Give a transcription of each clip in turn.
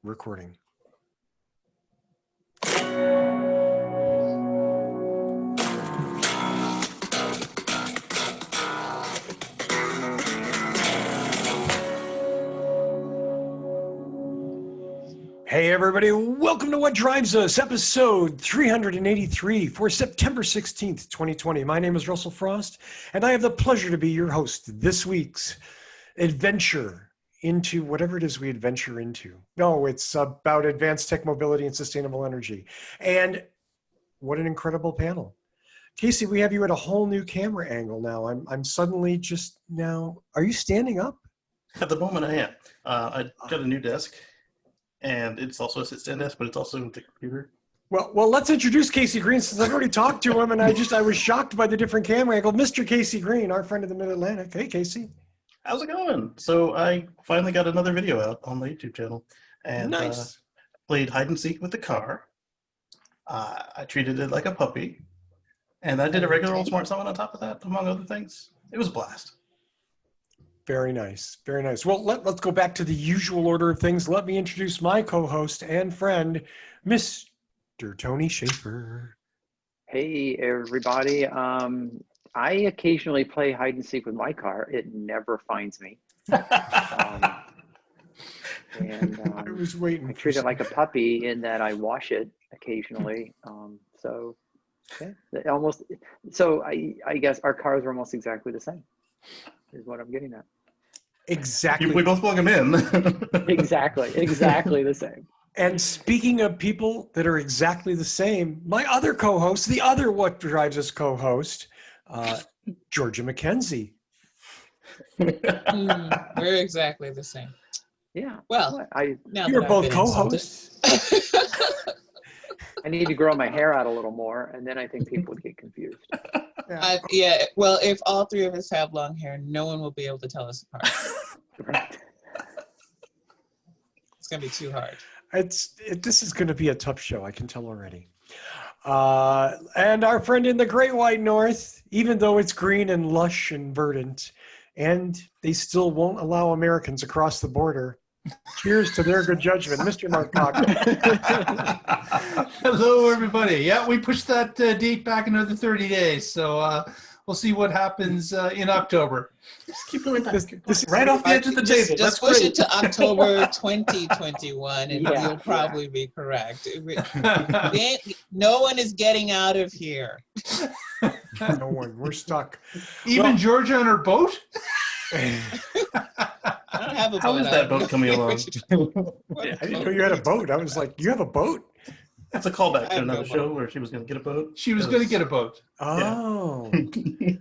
recording. Hey everybody, welcome to What Drives Us, episode 383 for September 16th, 2020. My name is Russell Frost, and I have the pleasure to be your host this week's adventure into whatever it is we adventure into. No, it's about advanced tech mobility and sustainable energy. And what an incredible panel. Casey, we have you at a whole new camera angle now. I'm suddenly just now, are you standing up? At the moment I am. I got a new desk. And it's also a sit-stand desk, but it's also the computer. Well, let's introduce Casey Green, since I've already talked to him, and I was shocked by the different camera angle. Mr. Casey Green, our friend of the Mid-Atlantic. Hey, Casey. How's it going? So I finally got another video out on the YouTube channel, and Nice. Played hide and seek with the car. I treated it like a puppy, and I did a regular old smart summon on top of that, among other things. It was a blast. Very nice. Very nice. Well, let's go back to the usual order of things. Let me introduce my co-host and friend, Mr. Tony Schaefer. Hey, everybody. I occasionally play hide and seek with my car. It never finds me. I was waiting. I treat it like a puppy in that I wash it occasionally. I guess our cars are almost exactly the same, is what I'm getting at. Exactly. We both plug them in. Exactly the same. And speaking of people that are exactly the same, my other co-host, the other What Drives Us co-host, Georgia McKenzie. We're exactly the same. Yeah. Well, you're both co-hosts. I need to grow my hair out a little more, and then I think people would get confused. Well, if all three of us have long hair, no one will be able to tell us apart. Right. It's going to be too hard. This is going to be a tough show, I can tell already. And our friend in the Great White North, even though it's green and lush and verdant, and they still won't allow Americans across the border. Cheers to their good judgment, Mr. Mark Cochran. Hello, everybody. Yeah, we pushed that date back another 30 days, so we'll see what happens in October. Just keep going back. This right off the edge of the table. Just push it to October 2021, and you'll probably be correct. No one is getting out of here. No one. We're stuck. Even Georgia on her boat? I don't have a boat. How is that boat coming along? I didn't know you had a boat. I was like, you have a boat? That's a callback to another show where she was going to get a boat. She was going to get a boat. Oh. Yeah.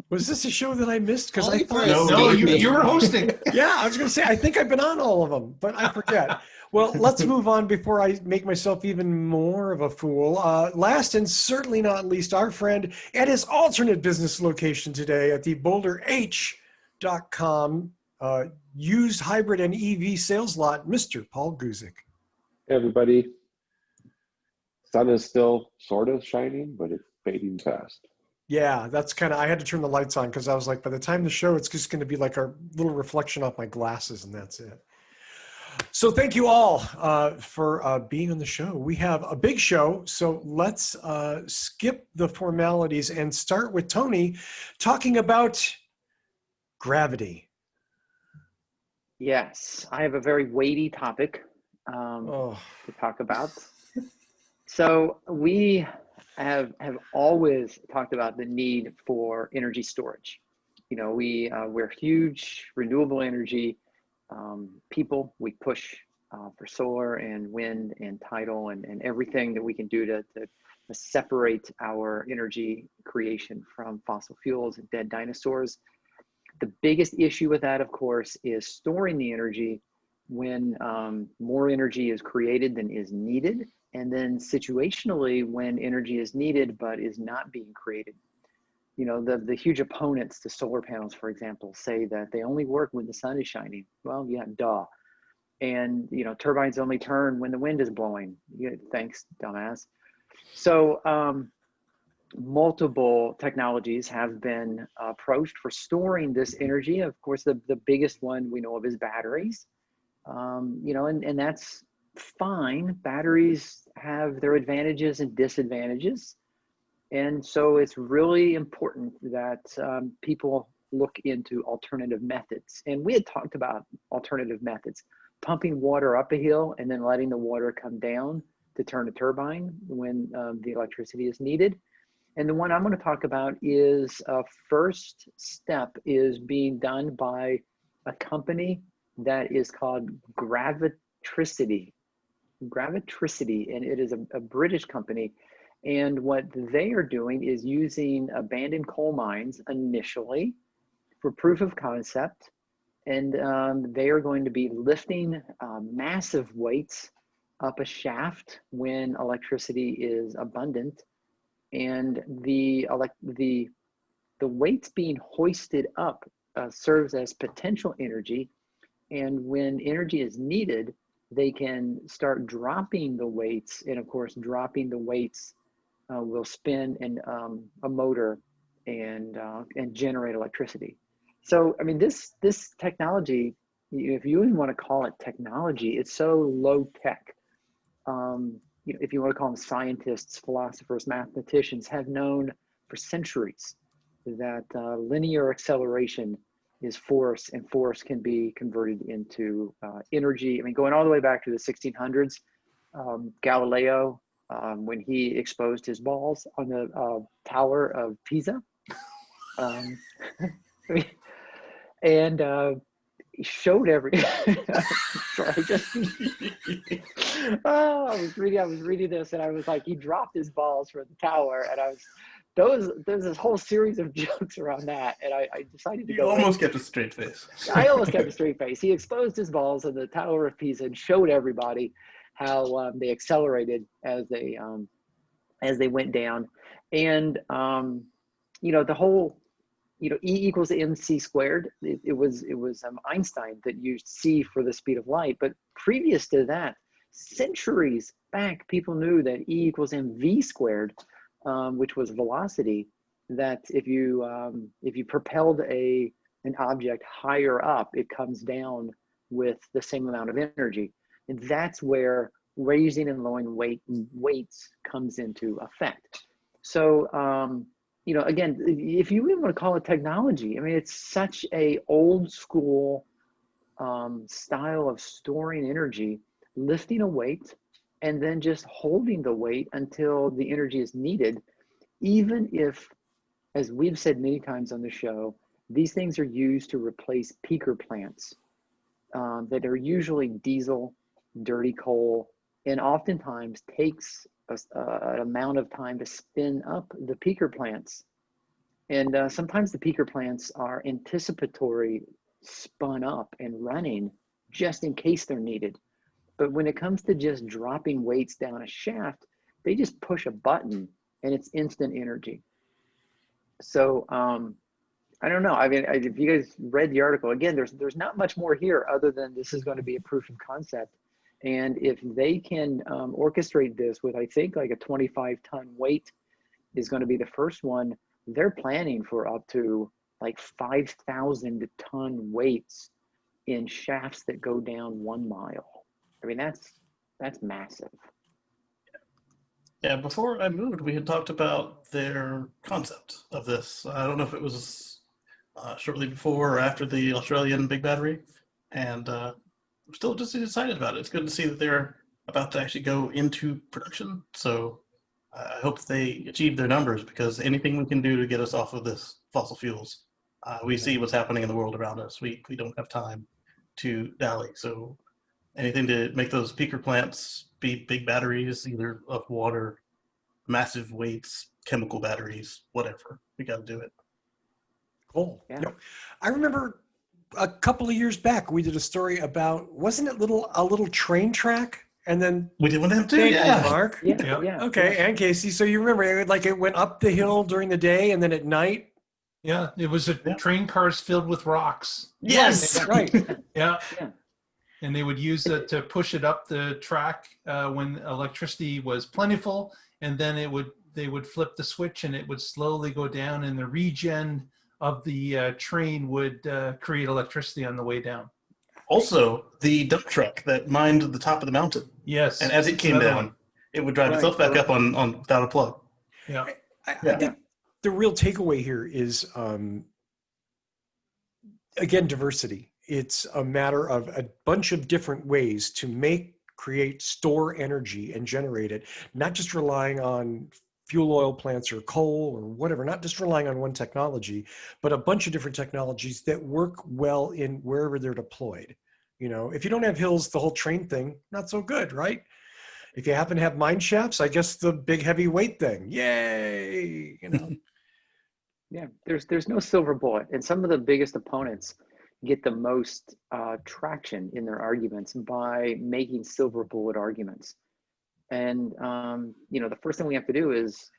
Was this a show that I missed? Because I thought No, you were hosting. Yeah, I was going to say, I think I've been on all of them, but I forget. Well, let's move on before I make myself even more of a fool. Last and certainly not least, our friend at his alternate business location today at the BoulderH.com used hybrid and EV sales lot, Mr. Paul Guzik. Hey everybody. Sun is still sort of shining, but it's fading fast. Yeah, that's kind of, I had to turn the lights on because I was like, by the time the show, it's just going to be like a little reflection off my glasses and that's it. So thank you all for being on the show. We have a big show, so let's skip the formalities and start with Tony talking about gravity. Yes, I have a very weighty topic to talk about. So we have always talked about the need for energy storage. You know, we're huge renewable energy people. We push for solar and wind and tidal and everything that we can do to separate our energy creation from fossil fuels and dead dinosaurs. The biggest issue with that, of course, is storing the energy when more energy is created than is needed, and then situationally when energy is needed but is not being created. You know, the huge opponents to solar panels, for example, say that they only work when the sun is shining. Well, yeah, duh. And, you know, turbines only turn when the wind is blowing. Yeah, thanks, dumbass. So multiple technologies have been approached for storing this energy. Of course, the biggest one we know of is batteries. You know, and that's fine. Batteries have their advantages and disadvantages. And so it's really important that people look into alternative methods. And we had talked about alternative methods, pumping water up a hill and then letting the water come down to turn a turbine when the electricity is needed. And the one I'm going to talk about is first step is being done by a company that is called Gravitricity, and it is a British company. And what they are doing is using abandoned coal mines initially for proof of concept. And they are going to be lifting massive weights up a shaft when electricity is abundant. And the weights being hoisted up serves as potential energy. And when energy is needed, they can start dropping the weights. And of course, dropping the weights will spin a motor and generate electricity. So, I mean, this technology, if you even want to call it technology, it's so low tech. If you want to call them scientists, philosophers, mathematicians, have known for centuries that linear acceleration is force, and force can be converted into energy. I mean, going all the way back to the 1600s, Galileo, when he exposed his balls on the Tower of Pisa, and he showed sorry, I was reading this, and I was like, he dropped his balls from the tower, and there's this whole series of jokes around that, and I decided to go. You almost kept a straight face. I almost kept a straight face. He exposed his balls in the Tower of Pisa and showed everybody how they accelerated as they went down, and the whole E equals mc squared. It was Einstein that used c for the speed of light, but previous to that, centuries back, people knew that E equals mv squared, which was velocity. That if you propelled an object higher up, it comes down with the same amount of energy, and that's where raising and lowering weights comes into effect. So again, if you even want to call it technology, I mean, it's such a old school style of storing energy, lifting a weight and then just holding the weight until the energy is needed. Even if, as we've said many times on the show, these things are used to replace peaker plants that are usually diesel, dirty coal, and oftentimes takes an amount of time to spin up the peaker plants. And sometimes the peaker plants are anticipatory, spun up and running just in case they're needed. But when it comes to just dropping weights down a shaft, they just push a button and it's instant energy. So I don't know. I mean, if you guys read the article, again, there's not much more here other than this is going to be a proof of concept. And if they can orchestrate this with, I think, like a 25-ton weight is going to be the first one, they're planning for up to like 5,000-ton weights in shafts that go down 1 mile. I mean, that's massive. Yeah, before I moved, we had talked about their concept of this. I don't know if it was shortly before or after the Australian big battery, and I'm still just excited about it. It's good to see that they're about to actually go into production. So I hope that they achieve their numbers, because anything we can do to get us off of this fossil fuels, we see what's happening in the world around us. We don't have time to dally. So anything to make those peaker plants be big batteries, either of water, massive weights, chemical batteries, whatever. We got to do it. Cool. Yeah. I remember a couple of years back, we did a story about, wasn't it a little train track? And then We did with them too. Thank you, Yeah. Mark. Yeah. Okay, and Casey. So you remember, it went up the hill during the day, and then at night. Yeah, it was train cars filled with rocks. Yes. Right. Yeah. Yeah. And they would use it to push it up the track when electricity was plentiful, and then they would flip the switch and it would slowly go down, and the regen of the train would create electricity on the way down. Also, the dump truck that mined the top of the mountain. Yes. And as it that's came another down, one. it would drive Right. itself back up on without a plug. Yeah. I Yeah. think the real takeaway here is, again, diversity. It's a matter of a bunch of different ways to make, create, store energy and generate it, not just relying on fuel oil plants or coal or whatever, not just relying on one technology, but a bunch of different technologies that work well in wherever they're deployed. You know, if you don't have hills, the whole train thing, not so good, right? If you happen to have mine shafts, I guess the big heavy weight thing, yay, you know. Yeah, there's no silver bullet, and some of the biggest opponents get the most traction in their arguments by making silver bullet arguments. And the first thing we have to do is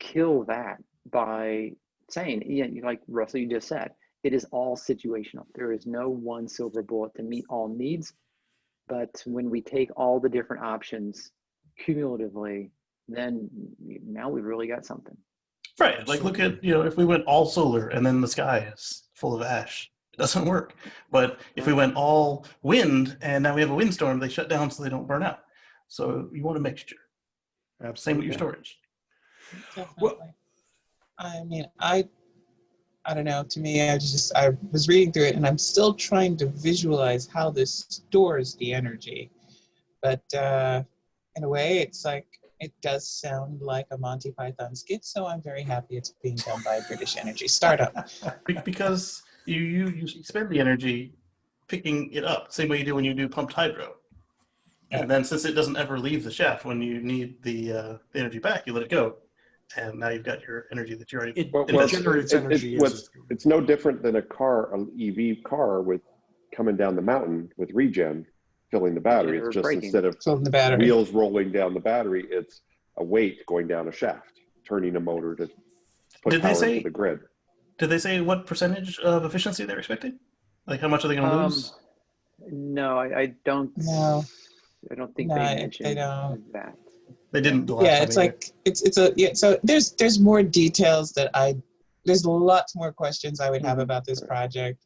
kill that by saying, like Russell, you just said, it is all situational. There is no one silver bullet to meet all needs. But when we take all the different options cumulatively, then now we've really got something. Right. Like look at, if we went all solar and then the sky is full of ash, it doesn't work. But if we went all wind and now we have a windstorm, they shut down so they don't burn out. So you want a mixture. Absolutely. Same with your storage. Definitely. Well, I mean, I don't know. To me, I was reading through it, and I'm still trying to visualize how this stores the energy. But in a way, it's like it does sound like a Monty Python skit. So I'm very happy it's being done by a British energy startup. Because you spend the energy picking it up, same way you do when you do pumped hydro. And then since it doesn't ever leave the shaft, when you need the energy back, you let it go. And now you've got your energy that you already it generates energy. It's no different than an EV car with coming down the mountain with regen, filling the battery. It's just instead of wheels rolling down the battery, it's a weight going down a shaft, turning a motor to put power into the grid. Did they say what percentage of efficiency they're expecting? Like how much are they going to lose? No, I don't. No. I don't think they mentioned that. They didn't. Yeah, it's like so there's more details that there's lots more questions I would have about this project.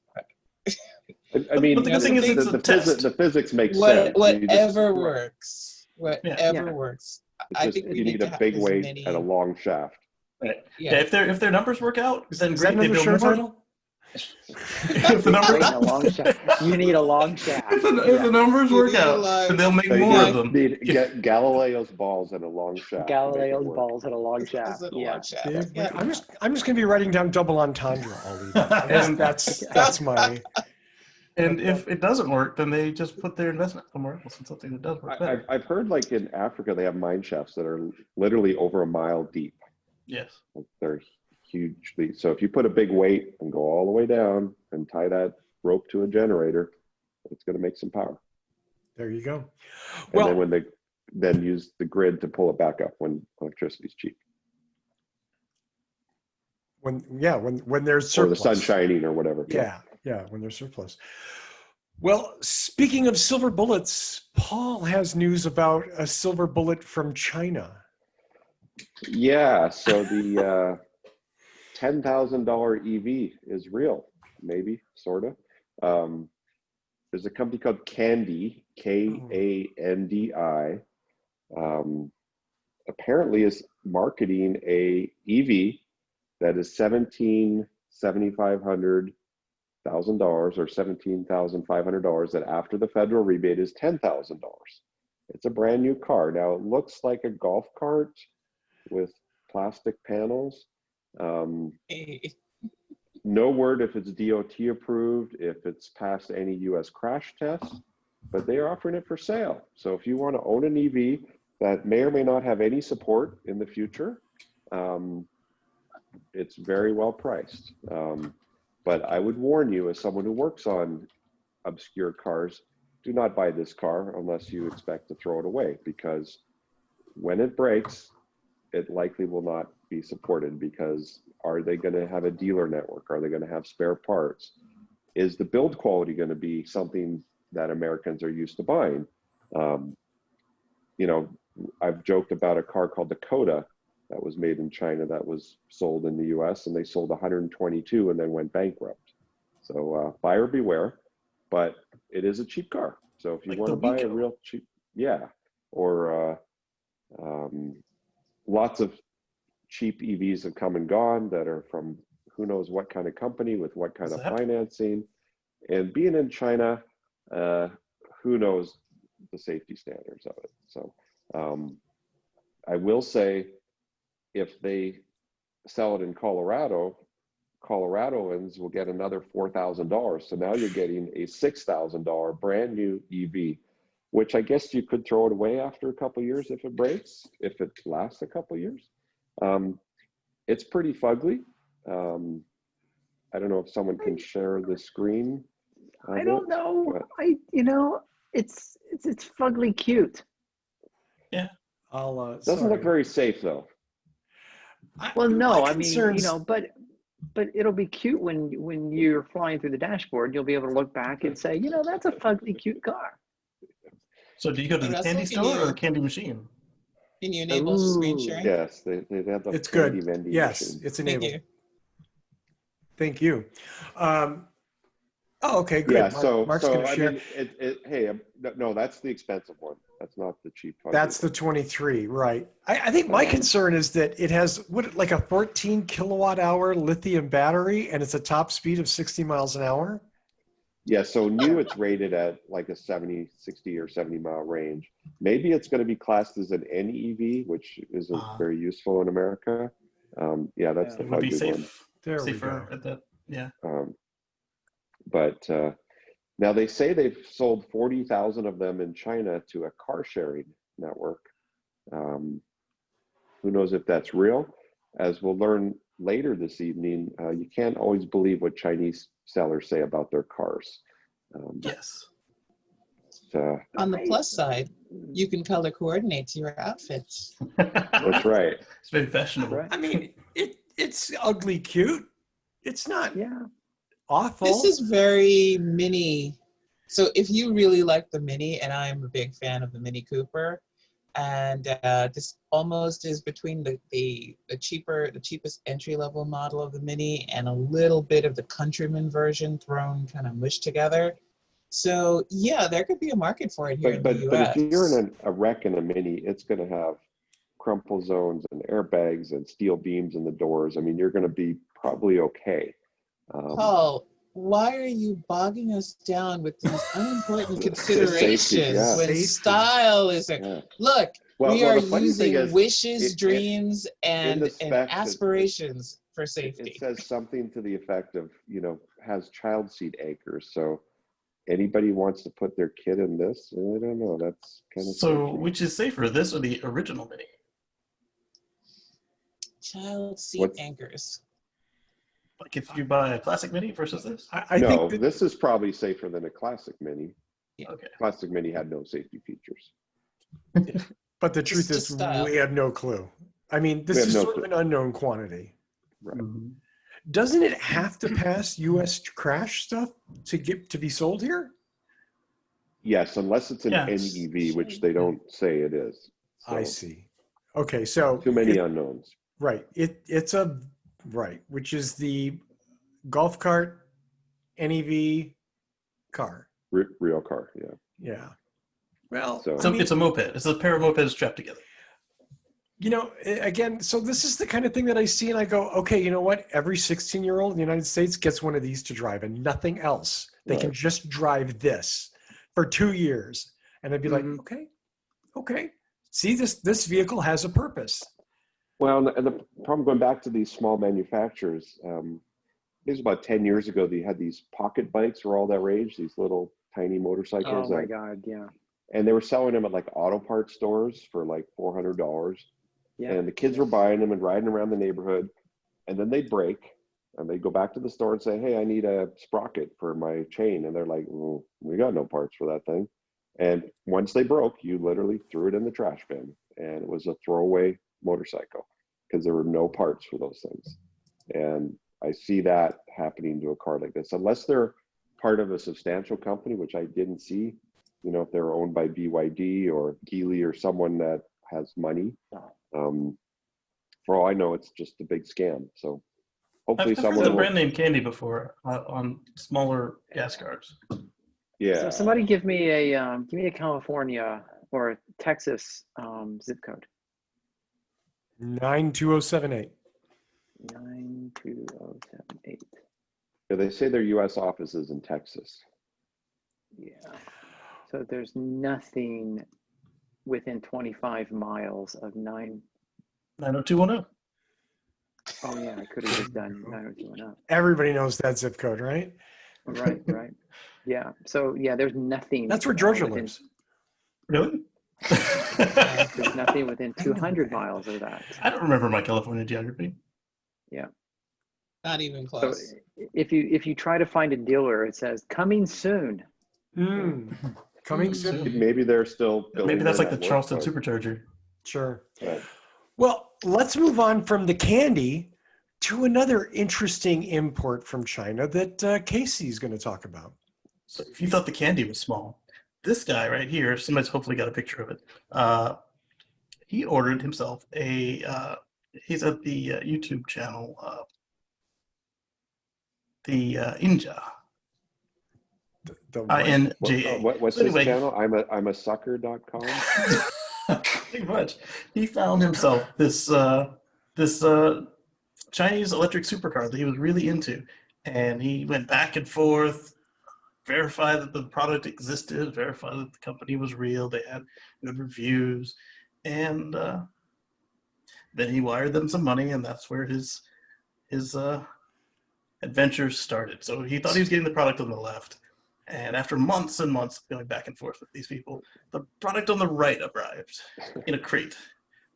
I mean, but the good thing is the physics makes sense. Whatever works. Whatever works. I think you need a big weight and a long shaft. Right. Yeah. If their numbers work out, then great. They build more. Title? If the numbers, a long shaft. You need a long shaft. If the numbers work out, then they'll make more of them. Get Galileo's balls and a long shaft. Galileo's balls and a long shaft. I'm just gonna be writing down double entendre all evening. That's my. And if it doesn't work, then they just put their investment somewhere else in something that does work better. I've heard like in Africa they have mine shafts that are literally over a mile deep. Yes. They're hugely. So if you put a big weight and go all the way down and tie that rope to a generator, it's going to make some power. There you go. And then then use the grid to pull it back up when electricity's cheap. When there's surplus. Or the sun shining or whatever. Yeah, when there's surplus. Well, speaking of silver bullets, Paul has news about a silver bullet from China. Yeah, so the $10,000 EV is real, maybe, sort of. There's a company called Kandi, Kandi. Apparently is marketing a EV that is $17,500 or $17,500 that after the federal rebate is $10,000. It's a brand new car. Now it looks like a golf cart with plastic panels. No word if it's DOT approved, if it's passed any US crash tests, but they are offering it for sale. So if you want to own an EV that may or may not have any support in the future, it's very well priced. But I would warn you, as someone who works on obscure cars, do not buy this car unless you expect to throw it away, because when it breaks, it likely will not be supported, because are they going to have a dealer network? Are they going to have spare parts? Is the build quality going to be something that Americans are used to buying? I've joked about a car called Dakota that was made in China that was sold in the US, and they sold 122 and then went bankrupt. So buyer beware, but it is a cheap car. So if you want to buy a real cheap, or lots of cheap EVs have come and gone that are from who knows what kind of company with what kind of financing. And being in China, who knows the safety standards of it. So I will say, if they sell it in Colorado, Coloradoans will get another $4,000. So now you're getting a $6,000 brand new EV, which I guess you could throw it away after a couple of years if it breaks, if it lasts a couple of years. It's pretty fugly. I don't know if someone can share the screen. I don't know. It's fugly cute. Yeah. Doesn't look very safe though. Well, no, I mean, but it'll be cute when you're flying through the dashboard. You'll be able to look back and say, that's a fugly cute car. So do you go to the candy store or the candy machine? Can you enable screen sharing? Yes, they have the it's candy good. vending Yes, machine. it's enabled. Thank you. Okay, good. Yeah, Mark's going to share. Mean, no, that's the expensive one. That's not the cheap one. That's the 23, right? I think my concern is that it has like a 14 kilowatt hour lithium battery, and it's a top speed of 60 miles an hour. Yeah, so new it's rated at like a 60 or 70 mile range. Maybe it's going to be classed as an NEV, which isn't very useful in America. Yeah, that's the would be fugly one. There safer we go. at that. Yeah. But now they say they've sold 40,000 of them in China to a car sharing network. Who knows if that's real? As we'll learn later this evening, you can't always believe what Chinese sellers say about their cars. Yes. On the plus side, you can color coordinate to your outfits. That's right. It's very fashionable. Right. I mean, it's ugly cute. It's not awful. This is very Mini. So if you really like the Mini, and I'm a big fan of the Mini Cooper, and this almost is between the cheapest entry-level model of the Mini and a little bit of the Countryman version thrown kind of mushed together. So yeah, there could be a market for it here in the US. But if you're in a wreck in a Mini, it's going to have crumple zones and airbags and steel beams in the doors. I mean, you're going to be probably okay. Paul, why are you bogging us down with these unimportant considerations when Safety. style is there? Yeah. Look, we Well, are the funny thing using is, wishes, dreams, and specs, aspirations for safety. It says something to the effect of, has child seat anchors. So anybody wants to put their kid in this? I don't know. That's kind of So sketchy. which is safer, this or the original Mini? Child seat anchors. Like if you buy a classic Mini versus this? I No, think this is probably safer than a classic Mini. Yeah. Okay. Classic Mini had no safety features. but the truth is, just style. we have no clue. I mean, this We have is no sort of clue. an unknown quantity. Right. Doesn't it have to pass U.S. crash stuff to be sold here? Yes, unless it's an Yes. NEV, which they don't say it is. I So, see. Okay, so too many unknowns. right. It's a right, which is the golf cart NEV car. Real car, yeah. Yeah. Well, So- So it's a moped. It's a pair of mopeds strapped together. Again, so this is the kind of thing that I see and I go, okay, you know what? Every 16-year-old in the United States gets one of these to drive and nothing else. They can Right. just drive this for 2 years. And I'd be like, Mhm. okay. See, this vehicle has a purpose. Well, and the problem going back to these small manufacturers, it was about 10 years ago, they had these pocket bikes were all that rage, these little tiny motorcycles. Oh my God, yeah. And they were selling them at like auto parts stores for like $400. Yeah. And the kids were buying them and riding around the neighborhood. And then they'd break and they'd go back to the store and say, hey, I need a sprocket for my chain. And they're like, well, we got no parts for that thing. And once they broke, you literally threw it in the trash bin. And it was a throwaway motorcycle because there were no parts for those things. And I see that happening to a car like this, unless they're part of a substantial company, which I didn't see, if they're owned by BYD or Geely or someone that has money. For all I know, it's just a big scam. So hopefully I've heard someone the will, brand name candy before on smaller gas cards. yeah. So somebody give me a California or Texas zip code? 92078. 92078. Yeah, they say their U.S. office is in Texas. Yeah. So there's nothing within 25 miles of 90210. Oh yeah, I could have just done 90210. Everybody knows that zip code, right? Right, right. Yeah. So yeah, there's nothing. That's where Georgia within, lives. Really? There's nothing within 200 miles of that. I don't remember my California geography. Yeah. Not even So close. if you try to find a dealer, it says coming soon. Coming Mm. soon. Maybe they're still building Maybe that's their like the network, Charleston but- Supercharger. Sure. Right. Well, let's move on from the candy to another interesting import from China that Casey is going to talk about. So if you thought the candy was small, this guy right here, somebody's hopefully got a picture of it. He ordered himself a, he's at the YouTube channel, the Inja. The INJA. What's So this anyway, channel? I'm a sucker.com. pretty much. He found himself this Chinese electric supercar that he was really into, and he went back and forth, verified that the product existed, verified that the company was real, they had good reviews, and then he wired them some money, and that's where his adventures started. So he thought he was getting the product on the left. And after months and months of going back and forth with these people, the product on the right arrived in a crate,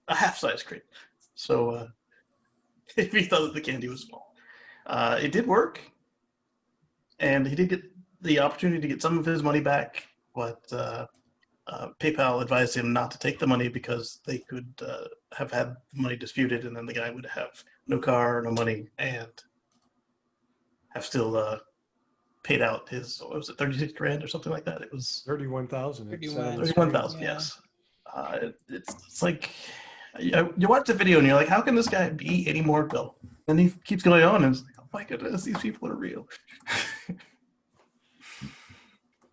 a half-size crate. So if he thought that the candy was small, it did work, and he did get the opportunity to get some of his money back, but PayPal advised him not to take the money because they could have had money disputed, and then the guy would have no car, no money, and have still paid out his, what was it, 36 grand or something like that? It was 31,000. 31,000, Yeah. yes. It's like, you watch the video and you're like, how can this guy be any more dull? And he keeps going on and it's like, oh my goodness, these people are real.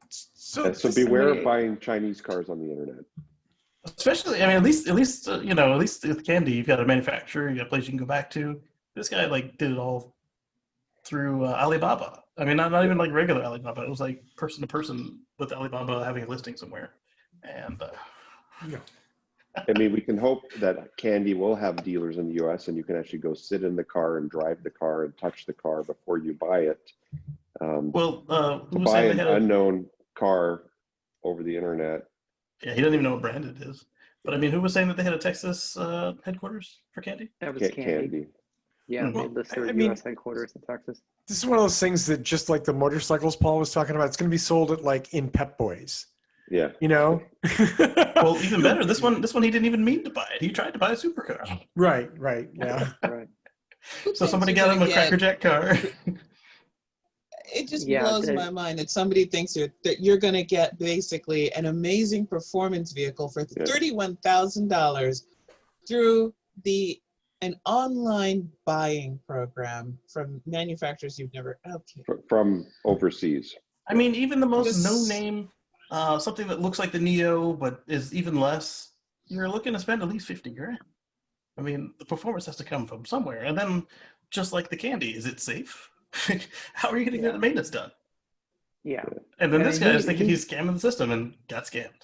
So, So beware of buying Chinese cars on the internet. Especially, I mean, at least at least with candy, you've got a manufacturer, you got a place you can go back to. This guy like did it all through Alibaba. I mean, not even like regular Alibaba. It was like person to person with Alibaba having a listing somewhere. And I mean, we can hope that candy will have dealers in the U.S. and you can actually go sit in the car and drive the car and touch the car before you buy it. well, To who was buy saying an they had unknown car over the internet. yeah, he doesn't even know what brand it is. But I mean, who was saying that they had a Texas headquarters for candy? That was Candy. candy. Yeah, Well, they list their I mean- U.S. headquarters in Texas. this is one of those things that just like the motorcycles Paul was talking about, it's going to be sold at like in Pep Boys, Yeah. you know? Well, even better. This one he didn't even mean to buy it. He tried to buy a supercar. Right, yeah. Right. So somebody got him a Cracker Jack car. It just Yeah, blows my mind that somebody thinks that you're going to get basically an amazing performance vehicle for Yeah. $31,000 through an online buying program from manufacturers you've never. Okay. From overseas. I mean, even the most This- no-name, something that looks like the Neo but is even less, you're looking to spend at least 50 grand. I mean, the performance has to come from somewhere. And then, just like the candy, is it safe? How are you going to get the maintenance done? Yeah. And then I this mean, guy is thinking he's scamming the system and got scammed.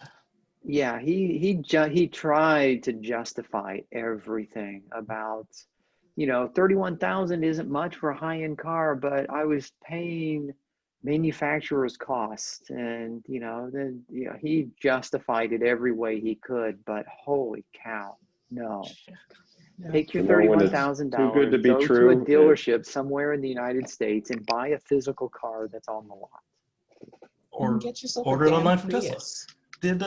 Yeah, he tried to justify everything about, 31,000 isn't much for a high-end car, but I was paying manufacturer's cost, and he justified it every way he could. But holy cow, no! Yeah. Take your Remember when it's $31,000, too good to be go to a true? dealership somewhere in the United States and buy a physical car that's on the lot. Or Get yourself order a it damn online from Tesla. Prius. Did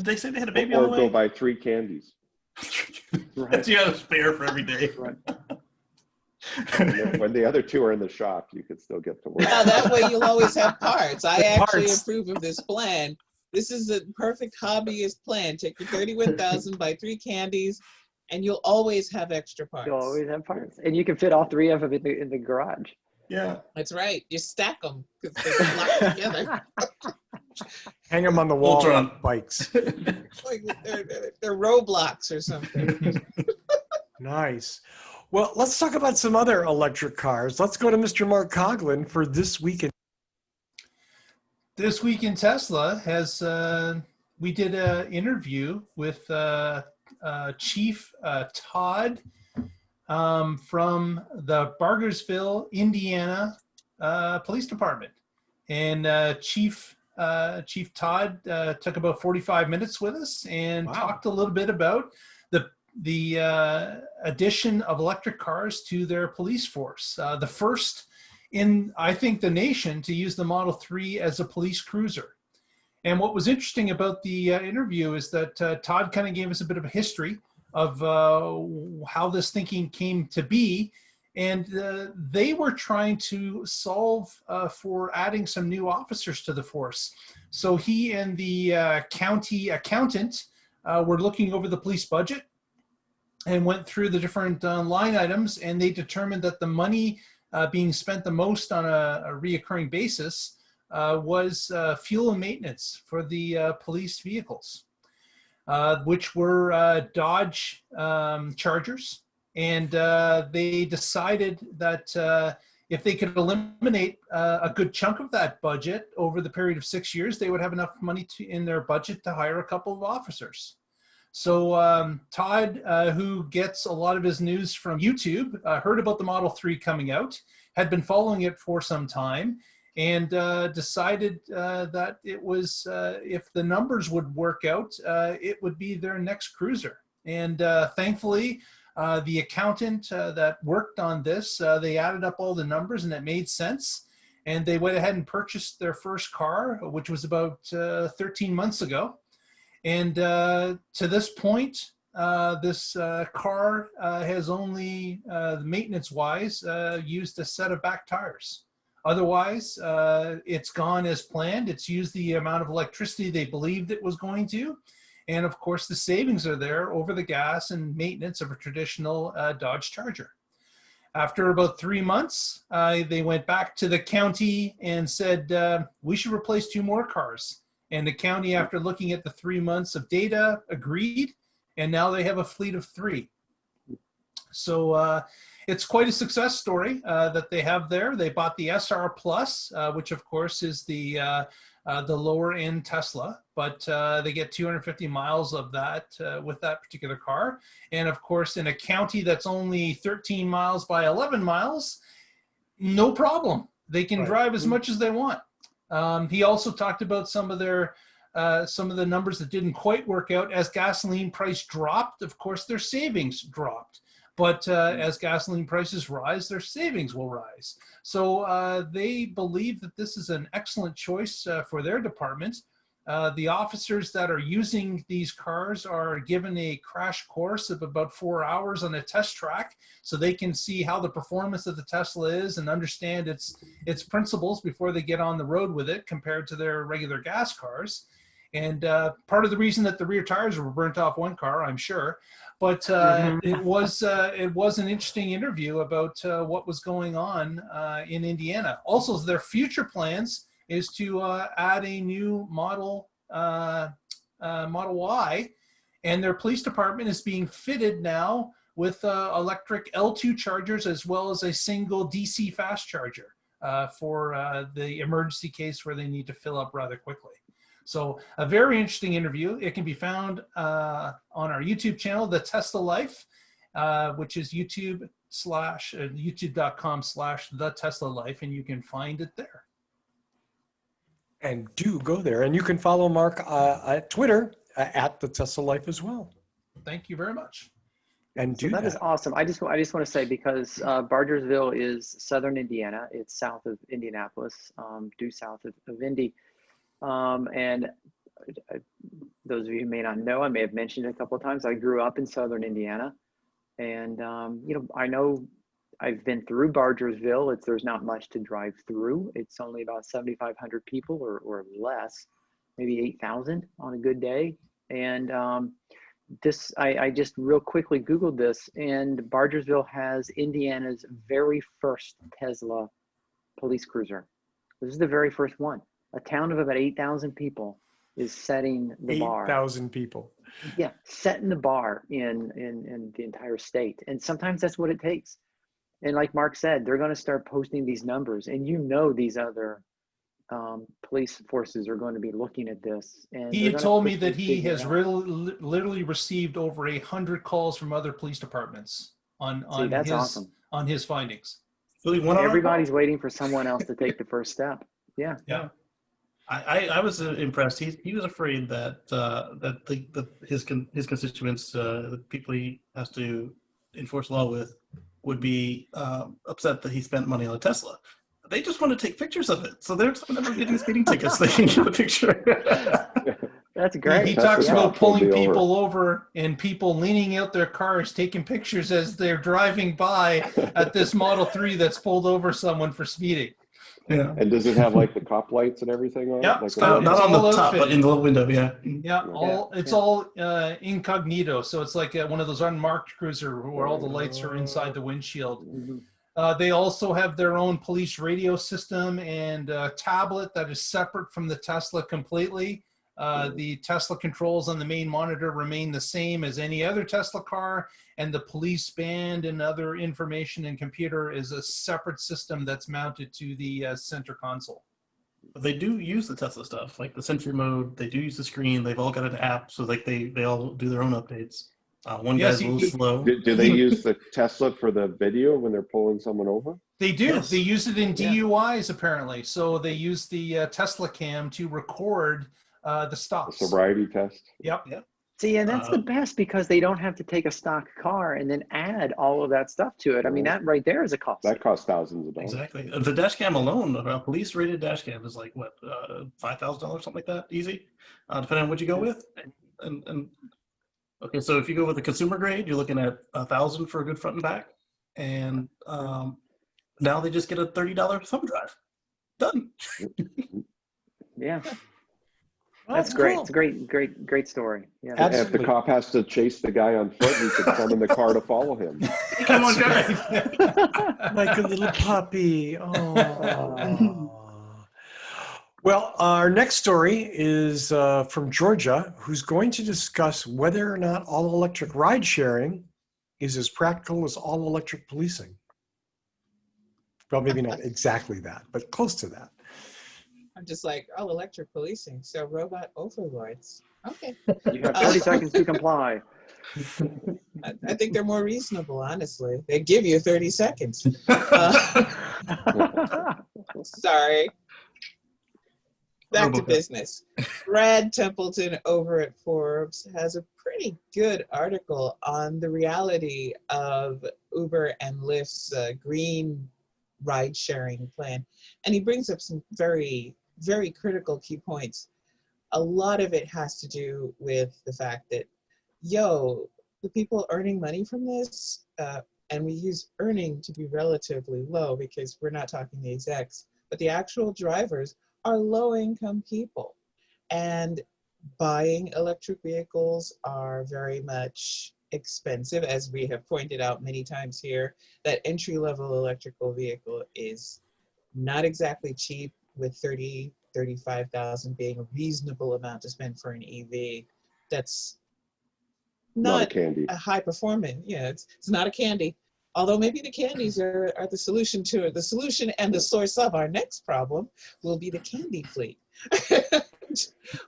they say they had a baby on Or the go way? buy 3 candies. Right. You got a spare for every day. Right. When the other 2 are in the shop, you can still get to work. Now that way you'll always have parts. I actually Parts. approve of this plan. This is a perfect hobbyist plan. Take your 31,000, buy 3 candies, and you'll always have extra parts. You'll always have parts, and you can fit all 3 of them in the garage. Yeah. That's right. You stack them because they're locked together. Hang them on the wall Ultron. on bikes. Like they're Roblox or something. Nice. Well, let's talk about some other electric cars. Let's go to Mr. Mark Coughlin for This Week in. This Week in Tesla has, we did an interview with Chief Todd from the Bargersville, Indiana Police Department. And Chief Todd took about 45 minutes with us and talked a little bit about the addition of electric cars to their police force. The first in, I think, the nation to use the Model 3 as a police cruiser. And what was interesting about the interview is that Todd kind of gave us a bit of a history of how this thinking came to be. And they were trying to solve for adding some new officers to the force. So he and the county accountant were looking over the police budget and went through the different line items, and they determined that the money being spent the most on a reoccurring basis was fuel and maintenance for the police vehicles, which were Dodge Chargers. And they decided that if they could eliminate a good chunk of that budget over the period of 6 years, they would have enough money in their budget to hire a couple of officers. So Todd, who gets a lot of his news from YouTube, heard about the Model 3 coming out, had been following it for some time, and decided that it was, if the numbers would work out, it would be their next cruiser. And thankfully, the accountant that worked on this, they added up all the numbers and it made sense. And they went ahead and purchased their first car, which was about 13 months ago. And to this point, this car has only, maintenance-wise, used a set of back tires. Otherwise, it's gone as planned. It's used the amount of electricity they believed it was going to. And of course, the savings are there over the gas and maintenance of a traditional Dodge Charger. After about 3 months, they went back to the county and said, we should replace 2 more cars. And the county, after looking at the 3 months of data, agreed, and now they have a fleet of 3. So it's quite a success story that they have there. They bought the SR Plus, which of course is the lower end Tesla, but they get 250 miles of that with that particular car. And of course, in a county that's only 13 miles by 11 miles, no problem. They can drive as much as they want. He also talked about some of the numbers that didn't quite work out. As gasoline price dropped, of course, their savings dropped. But as gasoline prices rise, their savings will rise. So they believe that this is an excellent choice for their department. The officers that are using these cars are given a crash course of about 4 hours on a test track, so they can see how the performance of the Tesla is and understand its principles before they get on the road with it compared to their regular gas cars. And part of the reason that the rear tires were burnt off one car, I'm sure, but it was an interesting interview about what was going on in Indiana. Also, their future plans is to add a new Model Y, and their police department is being fitted now with electric L2 chargers as well as a single DC fast charger for the emergency case where they need to fill up rather quickly. So a very interesting interview. It can be found on our YouTube channel, The Tesla Life, which is youtube.com/The Tesla Life, and you can find it there. And do go there. And you can follow Mark at Twitter at The Tesla Life as well. Thank you very much. And do that is awesome. I just want to say, because Bargersville is southern Indiana. It's south of Indianapolis, due south of Indy. And those of you who may not know, I may have mentioned it a couple of times, I grew up in southern Indiana. And, I know I've been through Bargersville. There's not much to drive through. It's only about 7,500 people or less, maybe 8,000 on a good day. And I just real quickly Googled this, and Bargersville has Indiana's very first Tesla police cruiser. This is the very first one. A town of about 8,000 people is setting the bar. 8,000 people. Yeah, setting the bar in the entire state. And sometimes that's what it takes. And like Mark said, they're going to start posting these numbers, and these other police forces are going to be looking at this. And He they're had gonna told me quickly that he figure has it out. literally received over 100 calls from other police departments See, that's awesome. on his findings. Really one on Everybody's waiting for someone else to take the first step. Yeah. Yeah. I was impressed. He was afraid that his constituents, the people he has to enforce law with, would be upset that he spent money on a Tesla. They just want to take pictures of it, so they're never getting speeding tickets. They can get a picture. That's great. He That's talks the about top pulling will be over. people over and people leaning out their cars, taking pictures as they're driving by at this Model 3 that's pulled over someone for speeding. Yeah. And does it have like the cop lights and everything on Yep, it? Like it's got- Not on the all top, but outfitted. in the little window. Yeah. Yeah, it's all incognito, so it's like one of those unmarked cruiser where all the lights are inside the windshield. Mhm. They also have their own police radio system and tablet that is separate from the Tesla completely. The Tesla controls on the main monitor remain the same as any other Tesla car, and the police band and other information and computer is a separate system that's mounted to the center console. But they do use the Tesla stuff, like the Sentry mode. They do use the screen. They've all got an app, so like they all do their own updates. One Yes, guy's a little slow. Do they use the Tesla for the video when they're pulling someone over? They do. Yes. They use it in Yeah. DUIs apparently. So they use the Tesla cam to record the The stops. sobriety test? Yep. See, and that's the best because they don't have to take a stock car and then add all of that stuff to it. I mean, that right there is a cost. That costs thousands of dollars. Exactly. The dash cam alone, a police rated dash cam is like what, $5,000, something like that, easy, depending on what you go with. And okay, so if you go with the consumer grade, you're looking at $1,000 for a good front and back, and now they just get a $30 thumb drive. Done. Yeah, Well, that's great. cool. It's a great story. Yeah. And if the Absolutely. cop has to chase the guy on foot, he can summon the car to follow him. Come on, That's guys. right. Like a little puppy. Oh. Well, our next story is from Georgia, who's going to discuss whether or not all electric ride sharing is as practical as all electric policing. Well, maybe not exactly that, but close to that. I'm just like, oh, electric policing, so robot overlords. Okay. You have 30 seconds to comply. I think they're more reasonable, honestly. They give you 30 seconds. Sorry. Back to RoboCop. business. Brad Templeton over at Forbes has a pretty good article on the reality of Uber and Lyft's green ride-sharing plan. And he brings up some very, very critical key points. A lot of it has to do with the fact that, the people earning money from this, and we use earning to be relatively low because we're not talking the execs, but the actual drivers are low-income people. And buying electric vehicles are very much expensive, as we have pointed out many times here. That entry-level electrical vehicle is not exactly cheap, with $35,000 being a reasonable amount to spend for an EV. That's Not a candy. a high performing. Yeah, it's not a candy. Although maybe the candies are the solution to it. The solution and the source of our next problem will be the candy fleet.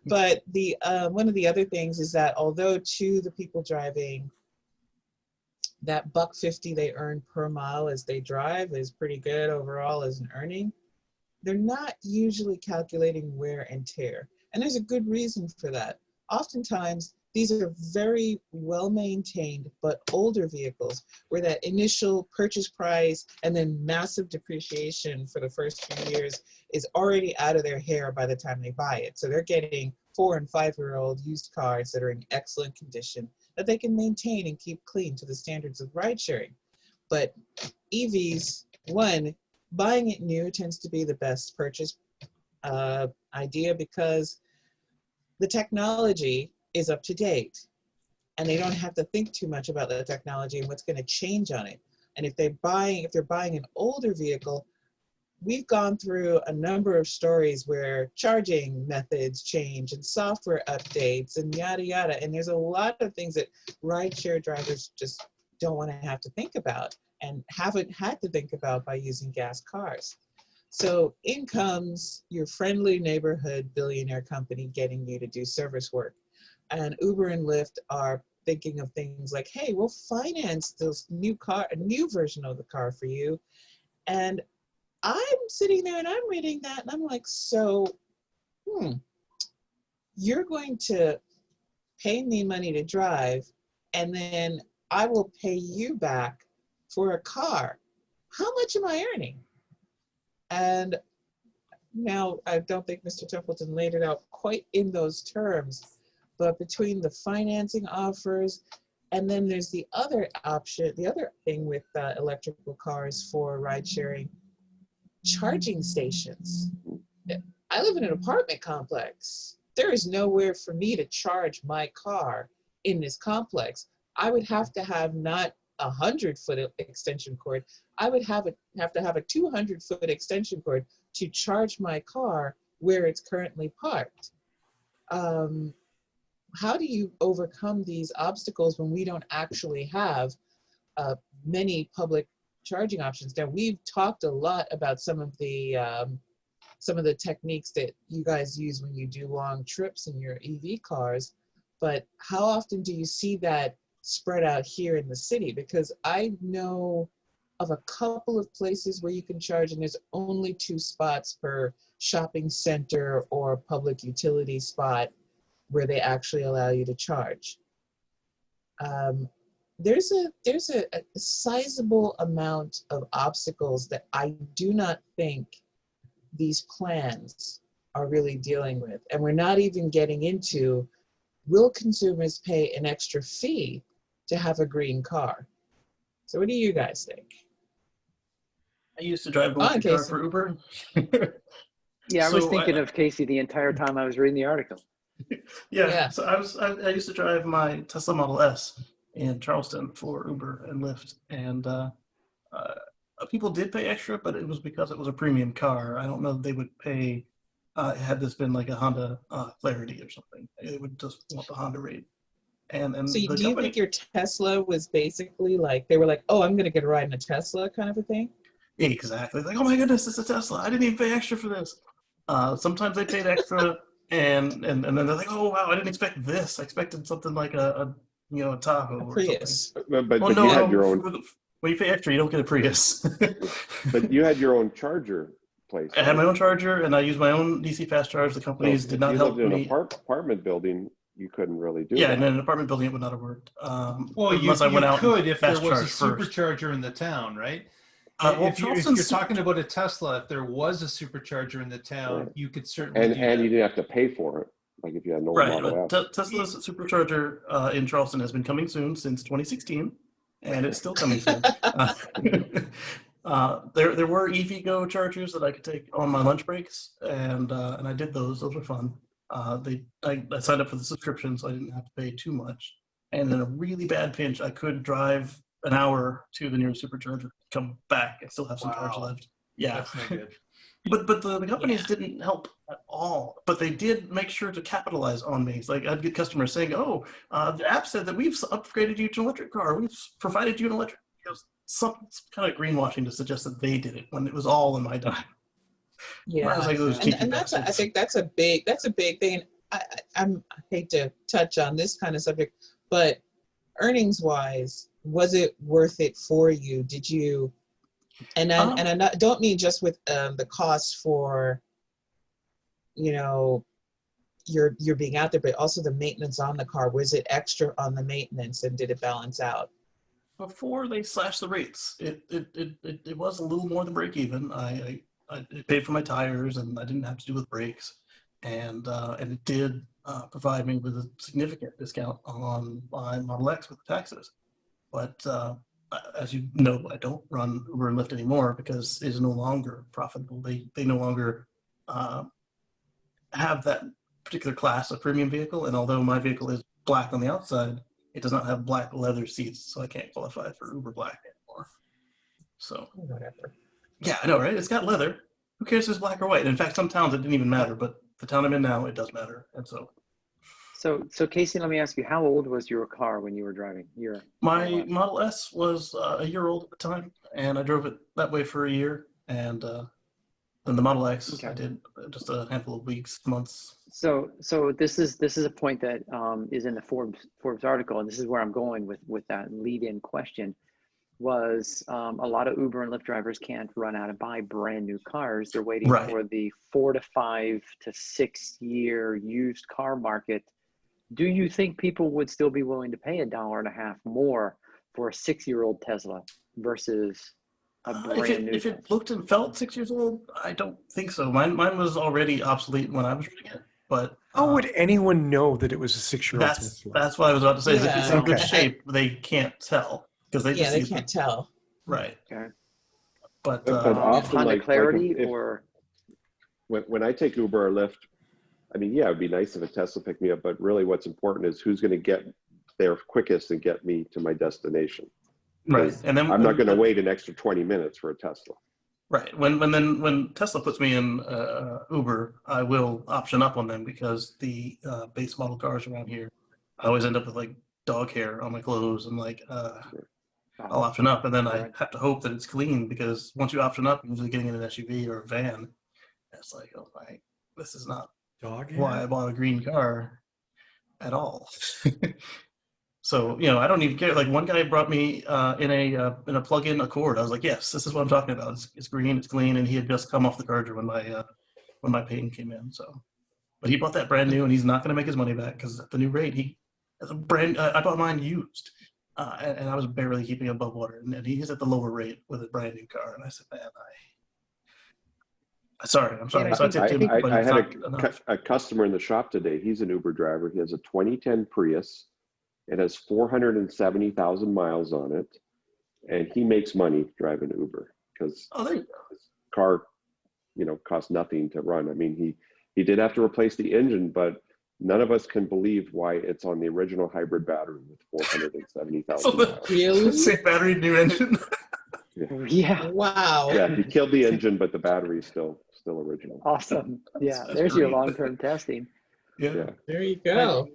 But the one of the other things is that although to the people driving, that $1.50 they earn per mile as they drive is pretty good overall as an earning, they're not usually calculating wear and tear. And there's a good reason for that. Oftentimes, these are very well-maintained but older vehicles where that initial purchase price and then massive depreciation for the first few years is already out of their hair by the time they buy it. So they're getting 4- and 5-year-old used cars that are in excellent condition that they can maintain and keep clean to the standards of ride sharing. But EVs, one, buying it new tends to be the best purchase idea because the technology is up to date and they don't have to think too much about the technology and what's going to change on it. And if they're buying an older vehicle, we've gone through a number of stories where charging methods change and software updates and yada yada. And there's a lot of things that rideshare drivers just don't want to have to think about and haven't had to think about by using gas cars. So in comes your friendly neighborhood billionaire company getting you to do service work. And Uber and Lyft are thinking of things like, hey, we'll finance this new car, a new version of the car for you. And I'm sitting there and I'm reading that and I'm like, so, you're going to pay me money to drive and then I will pay you back for a car. How much am I earning? And now I don't think Mr. Templeton laid it out quite in those terms, but between the financing offers and then there's the other option, the other thing with electrical cars for ride sharing, charging stations. I live in an apartment complex. There is nowhere for me to charge my car in this complex. I would have to have not a 100-foot extension cord. I would have to have a 200-foot extension cord to charge my car where it's currently parked. How do you overcome these obstacles when we don't actually have many public charging options? Now, we've talked a lot about some of the techniques that you guys use when you do long trips in your EV cars, but how often do you see that spread out here in the city? Because I know of a couple of places where you can charge and there's only 2 spots per shopping center or public utility spot where they actually allow you to charge. There's a sizable amount of obstacles that I do not think these plans are really dealing with. And we're not even getting into, will consumers pay an extra fee to have a green car? So what do you guys think? I used to drive an electric car for Uber. Yeah, I So was thinking of Casey the entire time I was reading the article. Yeah, so I used to drive my Tesla Model S in Charleston for Uber and Lyft, and people did pay extra, but it was because it was a premium car. I don't know that they would pay had this been like a Honda Clarity or something. They would just want the Honda rate. And So the do you think your Tesla was basically like, they were like, oh, I'm going to get a ride in a Tesla kind of a thing? Exactly. Like, oh my goodness, it's a Tesla. I didn't even pay extra for this. Sometimes they paid extra, and then they're like, oh wow, I didn't expect this. I expected something like a Tahoe A or Prius. something. But no, you had your own. When you pay extra, you don't get a Prius. But you had your own charger place. I had my own charger, and I used my own DC fast charge. The companies did not help me. If you lived in an apartment building, you couldn't really do that. Yeah, in an apartment building, it would not have worked. Well, unless you I went out could if there fast was a charge first. supercharger in the town, right? Well, if you're talking about a Tesla, if there was a supercharger in the town, Right. you could certainly do and that. you didn't have to pay for it, like if you had an old Right, Model S. Tesla's supercharger in Charleston has been coming soon since 2016, and it's still coming soon. There were EVgo chargers that I could take on my lunch breaks, and I did those. Those were fun. I signed up for the subscription, so I didn't have to pay too much. And in a really bad pinch, I could drive an hour to the nearest supercharger, come back, and still have some charge left. Yeah, That's not good. But the companies didn't help at all. But they did make sure to capitalize on me. It's like I'd get customers saying, "Oh, the app said that we've upgraded you to an electric car. We've provided you an electric." Some kind of greenwashing to suggest that they did it when it was all in my dime. Yeah, Like those and that's I think that's a big thing. I hate to touch on this kind of subject, but earnings wise, was it worth it for you? Did you? And I don't mean just with the cost for, you're being out there, but also the maintenance on the car. Was it extra on the maintenance, and did it balance out? Before they slashed the rates, it was a little more than break even. I paid for my tires, and I didn't have to do with brakes, and it did provide me with a significant discount on my Model X with the taxes. But as you know, I don't run Uber and Lyft anymore because it is no longer profitable. They no longer have that particular class of premium vehicle, and although my vehicle is black on the outside, it does not have black leather seats, so I can't qualify for Uber Black anymore. So Whatever. yeah, I know, right? It's got leather, who cares if it's black or white? In fact, some towns it didn't even matter, but the town I'm in now, it does matter. And So Casey, let me ask you, how old was your car when you were driving? my Model S was a year old at the time, and I drove it that way for a year. And then the Model X, Okay. I did just a handful of weeks, months. So this is a point that is in the Forbes article, and this is where I'm going with that lead-in question. Was a lot of Uber and Lyft drivers can't run out and buy brand new cars. They're waiting Right. for the 4 to 5 to 6 year used car market. Do you think people would still be willing to pay $1.50 more for a 6-year-old Tesla versus a brand new If Tesla? it looked and felt 6 years old, I don't think so. Mine was already obsolete when I was reading it. But How would anyone know that it was a 6-year-old Tesla? that's what I was about to say. Is if it's in Yeah. good Okay. shape, they can't tell because they just they see can't tell. right. Okay. But But often, Honda like Clarity if or when I take Uber or Lyft, I mean, yeah, it'd be nice if a Tesla picked me up, but really what's important is who's going to get there quickest and get me to my destination. right, and then I'm not going to wait an extra 20 minutes for a Tesla. right when Tesla puts me in Uber, I will option up on them because the base model cars around here, I always end up with like dog hair on my clothes and like I'll option up, and then I have to hope that it's clean because once you option up, you're usually getting in an SUV or a van. And it's like, oh my, this is not why I bought a green car at all. So I don't even care. Like one guy brought me in a plug-in Accord. I was like, yes, this is what I'm talking about. It's green, it's clean, and he had just come off the charger when my paying came in. So, but he bought that brand new, and he's not going to make his money back because at the new rate, I bought mine used, and I was barely keeping above water, and he's at the lower rate with a brand new car. And I said, man, I'm sorry. Yeah, So I tipped him, but I it's had not a customer in the shop today. He's an Uber driver. He has a 2010 Prius. It has 470,000 miles on it, and he makes money driving Uber because his car, costs nothing to run. I mean, he did have to replace the engine, but none of us can believe why it's on the original hybrid battery with 470,000 miles. Really? Same battery, new engine. Yeah. Wow. Yeah, he killed the engine, but the battery is still original. Awesome. Yeah, That's there's your great. long-term testing. Yeah. There you go.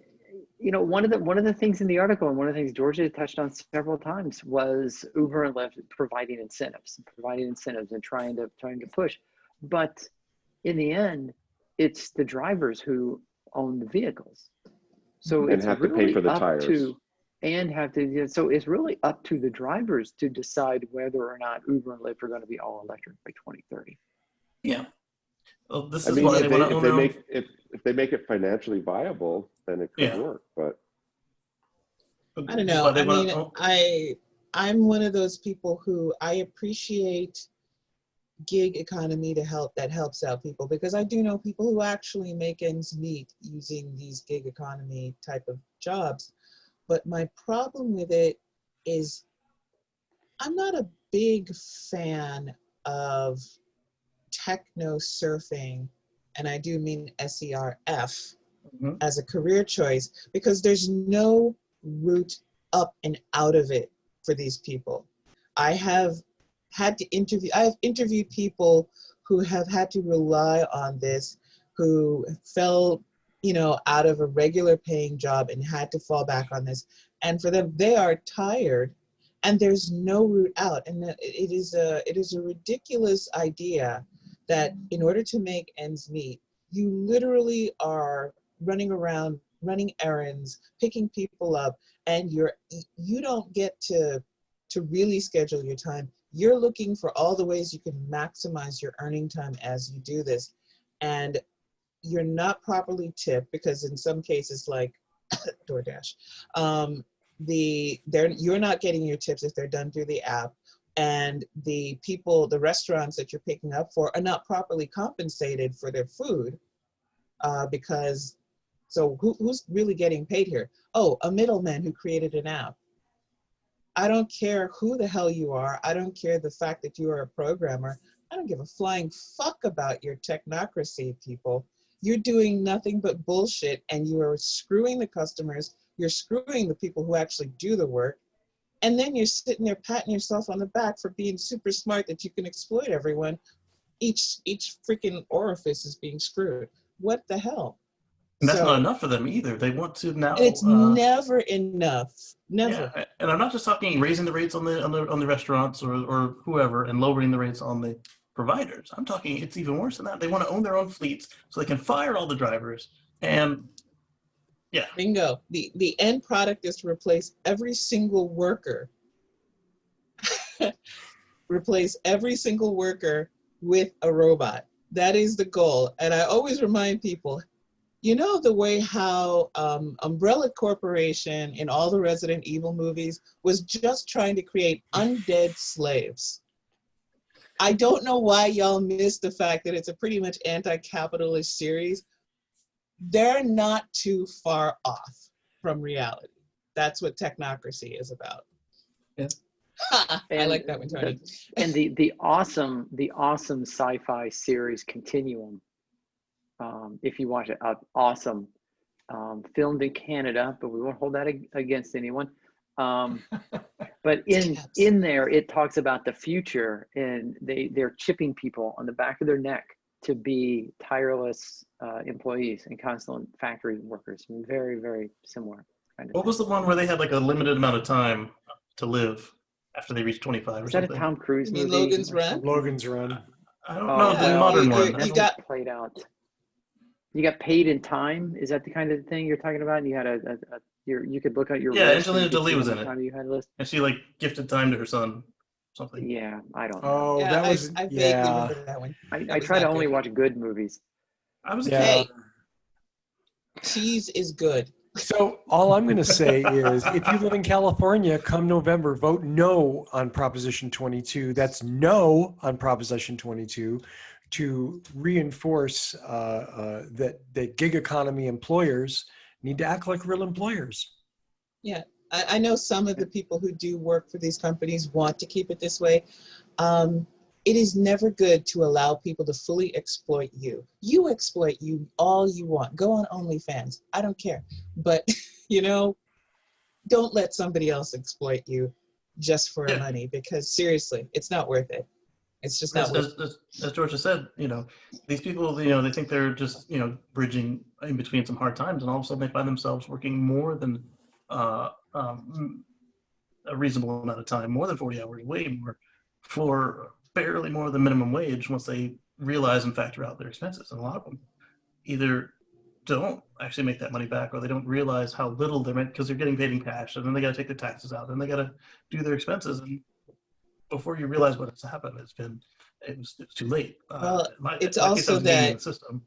One of the things in the article, and one of the things Georgia touched on several times, was Uber and Lyft providing incentives and trying to push. But in the end, it's the drivers who own the vehicles. So And it's have to really pay for the up tires. So it's really up to the drivers to decide whether or not Uber and Lyft are going to be all electric by 2030. Yeah. Well, this I is mean, why if they want to own their own. if they make it financially viable, then it could Yeah. work. But I don't This is know. why they I wanna mean, own- I'm one of those people who I appreciate gig economy that helps out people, because I do know people who actually make ends meet using these gig economy type of jobs. But my problem with it is I'm not a big fan of techno surfing, and I do mean SERF, as a career choice, because there's no route up and out of it for these people. I've interviewed people who have had to rely on this, who fell, out of a regular paying job and had to fall back on this. And for them, they are tired and there's no route out. And it is a ridiculous idea that in order to make ends meet, you literally are running around, running errands, picking people up, and you don't get to really schedule your time. You're looking for all the ways you can maximize your earning time as you do this. And you're not properly tipped, because in some cases, like DoorDash, you're not getting your tips if they're done through the app. And the restaurants that you're picking up for are not properly compensated for their food, because, so who's really getting paid here? Oh, a middleman who created an app. I don't care who the hell you are. I don't care the fact that you are a programmer. I don't give a flying fuck about your technocracy, people. You're doing nothing but bullshit, and you are screwing the customers. You're screwing the people who actually do the work. And then you're sitting there patting yourself on the back for being super smart that you can exploit everyone each freaking orifice is being screwed. What the hell? And that's So- not enough for them either. They want to now. And it's never enough. Never. Yeah, and I'm not just talking raising the rates on the restaurants or whoever and lowering the rates on the providers. I'm talking it's even worse than that. They want to own their own fleets so they can fire all the drivers. And yeah, Bingo. The end product is to replace every single worker. Replace every single worker with a robot. That is the goal. And I always remind people, you know, the way how Umbrella Corporation in all the Resident Evil movies was just trying to create undead slaves. I don't know why y'all missed the fact that it's a pretty much anti-capitalist series. They're not too far off from reality. That's what technocracy is about. Yeah. I like that one, Tony. And the awesome sci-fi series Continuum, if you watch it, awesome. Filmed in Canada, but we won't hold that against anyone. But in there, it talks about the future, and they're chipping people on the back of their neck to be tireless employees and constant factory workers. Very, very similar. Kind of what was the one where they had like a limited amount of time to live after they reached 25 or Is that something? a Tom Cruise You mean movie? Logan's Run? Logan's Run. I don't know, the no, modern one. That You got- one played out. You got paid in time. Is that the kind of thing you're talking about? And you had you could look at your Yeah, list Angelina and you could Jolie see was how in much it. time you had a list. And she like gifted time to her son, something. Yeah, I don't know. Oh, Yeah, that was I vaguely yeah. remember that one. I was try to not only good. watch good movies. I was a Yeah. kid. Hey, cheese is good. So all I'm going to say is, if you live in California, come November, vote no on Proposition 22. That's no on Proposition 22 to reinforce that gig economy employers need to act like real employers. Yeah, I know some of the people who do work for these companies want to keep it this way. It is never good to allow people to fully exploit you. You exploit you all you want. Go on OnlyFans. I don't care. But, you know, don't let somebody else exploit you just for Yeah. money, because seriously, it's not worth it. It's just not worth it. As Georgia said, you know, these people, you know, they think they're just, you know, bridging in between some hard times, and all of a sudden they find themselves working more than a reasonable amount of time, more than 40 hours, way more, for barely more than minimum wage once they realize and factor out their expenses. And a lot of them either don't actually make that money back, or they don't realize how little they're making because they're getting paid in cash, and then they got to take their taxes out, and they got to do their expenses, and before you realize what has happened, it's too late. Well, it's in my case, I also was gaming that the system.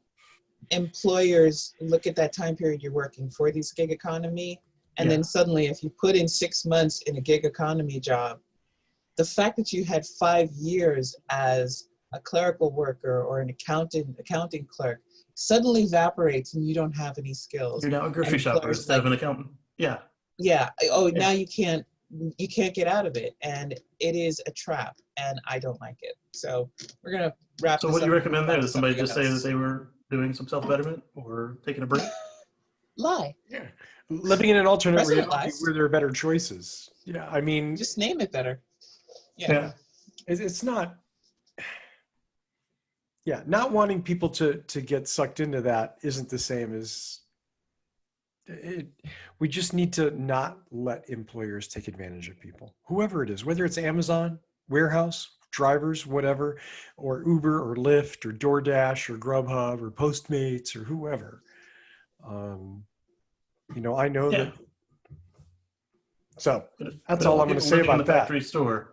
employers look at that time period you're working for these gig economy, and Yeah. then suddenly if you put in 6 months in a gig economy job, the fact that you had 5 years as a clerical worker or an accounting clerk suddenly evaporates and you don't have any skills. You're now a grocery And shopper employers instead of an accountant. Yeah. Yeah. Oh, Yeah. now you can't get out of it, and it is a trap, and I don't like it. So we're gonna wrap. So this what do you up and recommend move there? on Did to somebody something just say else. that they were doing some self-betterment or taking a break? Lie? Yeah. Living in an alternate President reality lies. where there are better choices. Yeah, I mean, Just name it better. Yeah. it's not. Yeah, not wanting people to get sucked into that isn't the same as. We just need to not let employers take advantage of people, whoever it is, whether it's Amazon, warehouse, drivers, whatever, or Uber or Lyft or DoorDash or Grubhub or Postmates or whoever. You know, I know Yeah. that. So that's But all I'm going to people say living in about the that. factory store.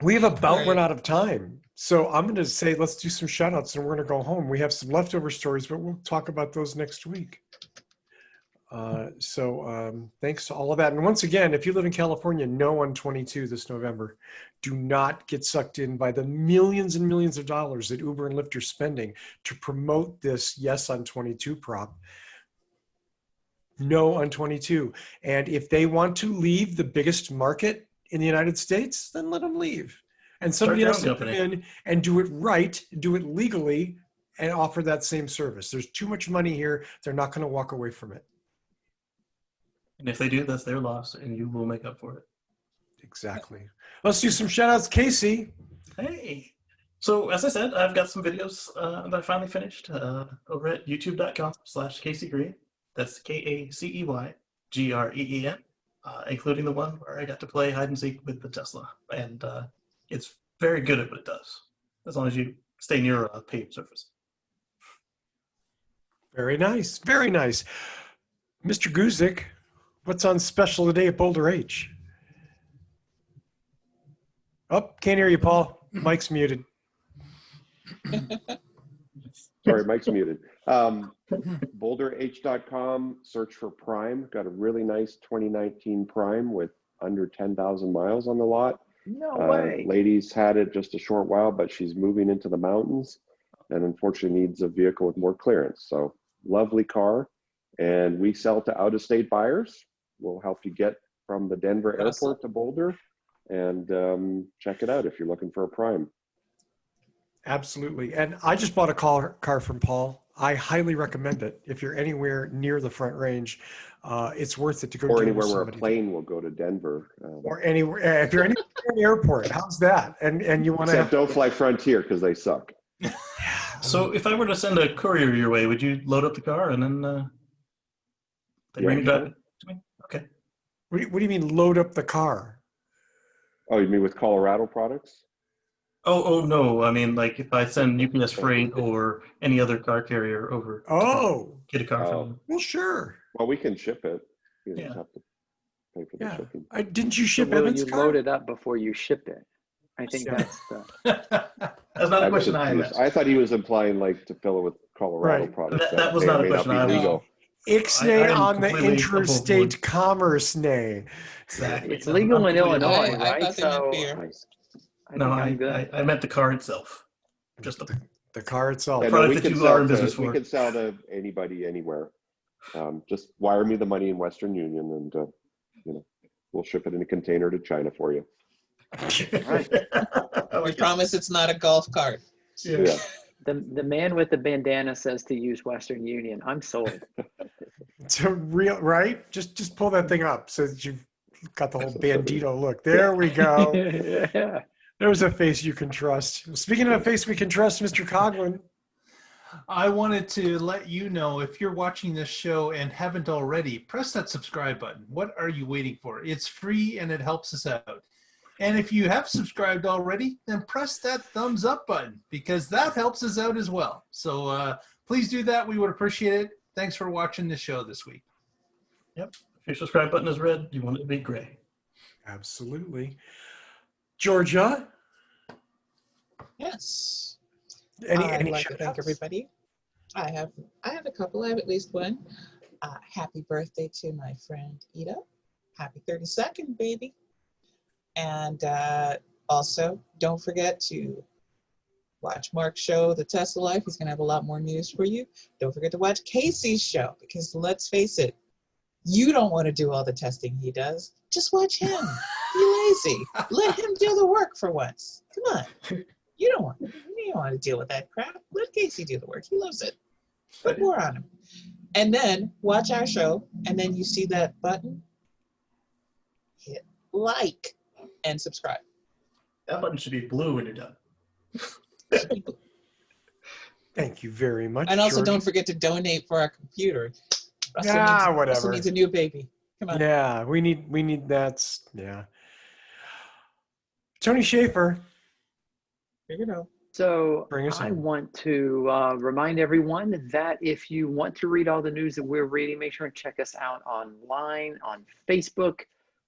We have about Right. run out of time. So I'm going to say, let's do some shout outs and we're going to go home. We have some leftover stories, but we'll talk about those next week. Thanks to all of that. And once again, if you live in California, no on 22 this November. Do not get sucked in by the millions and millions of dollars that Uber and Lyft are spending to promote this yes on 22 prop. No on 22. And if they want to leave the biggest market in the United States, then let them leave. And somebody your else own will come company. in and do it right, do it legally, and offer that same service. There's too much money here. They're not going to walk away from it. And if they do, that's their loss, and you will make up for it. Exactly. Let's do some shout outs. Casey, Hey, So as I said, I've got some videos that I finally finished over at youtube.com/Casey Green. That's KACEYGREEN, including the one where I got to play hide and seek with the Tesla. And it's very good at what it does, as long as you stay near a paved surface. Very nice. Very nice. Mr. Guzik, what's on special today at Boulder H? Oh, can't hear you, Paul. Mike's muted. Sorry, Mike's muted. BoulderH.com, search for Prime. Got a really nice 2019 Prime with under 10,000 miles on the lot. No way. Lady's had it just a short while, but she's moving into the mountains and unfortunately needs a vehicle with more clearance. So lovely car. And we sell to out-of-state buyers. We'll help you get from the Denver airport to Boulder. And check it out if you're looking for a Prime. Absolutely. And I just bought a car from Paul. I highly recommend it. If you're anywhere near the Front Range, it's worth it to go. Or anywhere where a plane will go to Denver. Or anywhere, if you're anywhere near the airport, how's that? And you want to don't fly Frontier because they suck. So if I were to send a courier your way, would you load up the car and then they bring it back to me? Okay. What do you mean load up the car? Oh, you mean with Colorado products? Oh no! I mean, like if I send UPS Freight or any other car carrier over. Get a car from them. Well, sure. Well, we can ship it. You Yeah. just have to pay for the shipping. Didn't you ship Will Evan's you car? load it up before you ship it? I think Yeah. that's the. That's not a question I asked. I thought he was implying like to fill it with Colorado Right. products. That was may or not a may question be I legal. asked. Ixnay I am on the completely interstate above commerce nay. Exactly. It's legal in completely above Illinois, board. I right? thought they meant So beer. I No, think I'm good. I meant the car itself. Just The car itself. Yeah, product we that can you sell are in to- business We for. can sell to anybody, anywhere. Just wire me the money in Western Union, and we'll ship it in a container to China for you. We promise it's not a golf cart. Yeah. The man with the bandana says to use Western Union. I'm sold. It's a real, right? Just pull that thing up so that you've got the whole bandito look. There we go. Yeah. There's a face you can trust. Speaking of a face we can trust, Mr. Coughlin. I wanted to let you know, if you're watching this show and haven't already, press that subscribe button. What are you waiting for? It's free and it helps us out. And if you have subscribed already, then press that thumbs up button because that helps us out as well. So please do that. We would appreciate it. Thanks for watching the show this week. Yep. If your subscribe button is red, you want it to be gray. Absolutely. Georgia, Yes. any I'd like to shout thank outs? everybody. I have a couple. I have at least one. Happy birthday to my friend Ida. Happy 32nd, baby. And also, don't forget to watch Mark's show, The Tesla Life. He's going to have a lot more news for you. Don't forget to watch Casey's show because let's face it, you don't want to do all the testing he does. Just watch him. Be lazy. Let him do the work for once. Come on. You don't want to deal with that crap. Let Casey do the work. He loves it. Put more on him. And then watch our show, and then you see that button. Hit like and subscribe. That button should be blue when you're done. Thank you very much. And also, Georgia. don't forget to donate for our computer. Whatever. Russell needs a new baby. Come on. Yeah, we need that. Yeah. Tony Schaefer. Figure it out. So Bring us I home. want to remind everyone that if you want to read all the news that we're reading, make sure and check us out online on Facebook.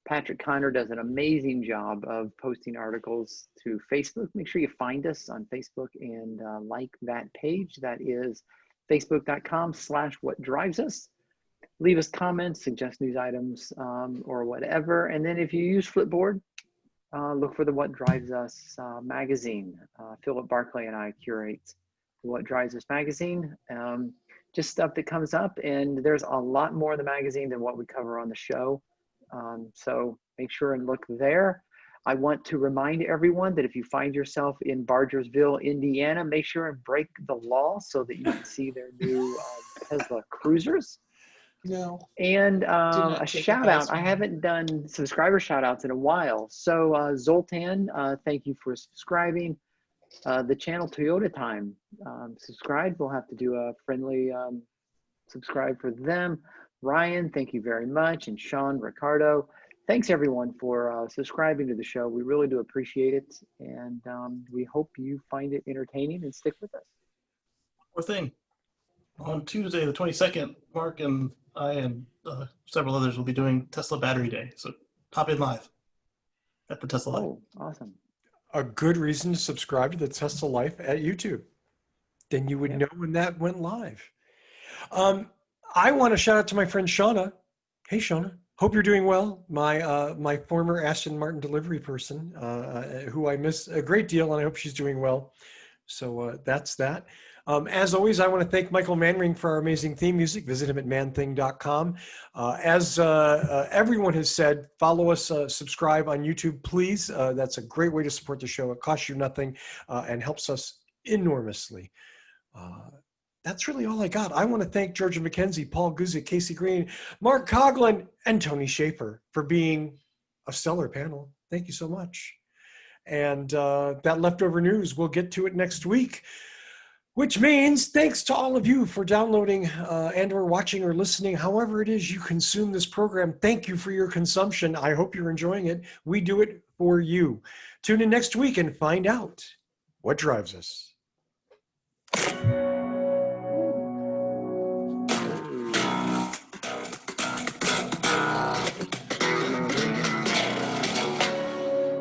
Patrick Connor does an amazing job of posting articles to Facebook. Make sure you find us on Facebook and like that page. That is facebook.com/whatdrivesus. Leave us comments, suggest news items, or whatever. And then if you use Flipboard, look for the What Drives Us magazine. Philip Barclay and I curate the What Drives Us magazine. Just stuff that comes up, and there's a lot more in the magazine than what we cover on the show. So make sure and look there. I want to remind everyone that if you find yourself in Bargersville, Indiana, make sure and break the law so that you can see their new Tesla Cruisers. No. And not a take shout advice out. I from haven't done subscriber shout outs in a while. So Zoltan, thank you for subscribing. The channel Toyota Time. Subscribe. We'll have to do a friendly subscribe for them. Ryan, thank you very much. And Sean, Ricardo, thanks everyone for subscribing to the show. We really do appreciate it. And we hope you find it entertaining and stick with us. One thing. On Tuesday, the 22nd, Mark and I and several others will be doing Tesla Battery Day. So pop in live at the Tesla Live. Oh, awesome. A good reason to subscribe to the Tesla Life at YouTube. Then you would know when that went live. I want to shout out to my friend Shauna. Hey, Shauna. Hope you're doing well. My former Aston Martin delivery person, who I miss a great deal, and I hope she's doing well. So that's that. As always, I want to thank Michael Manring for our amazing theme music. Visit him at manthing.com. As everyone has said, follow us, subscribe on YouTube, please. That's a great way to support the show. It costs you nothing and helps us enormously. That's really all I got. I want to thank Georgia McKenzie, Paul Guzik, Casey Green, Mark Coughlin, and Tony Schaefer for being a stellar panel. Thank you so much. And that leftover news, we'll get to it next week, which means thanks to all of you for downloading and or watching or listening, however it is you consume this program. Thank you for your consumption. I hope you're enjoying it. We do it for you. Tune in next week and find out what drives us.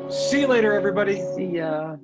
See you later, everybody. See ya.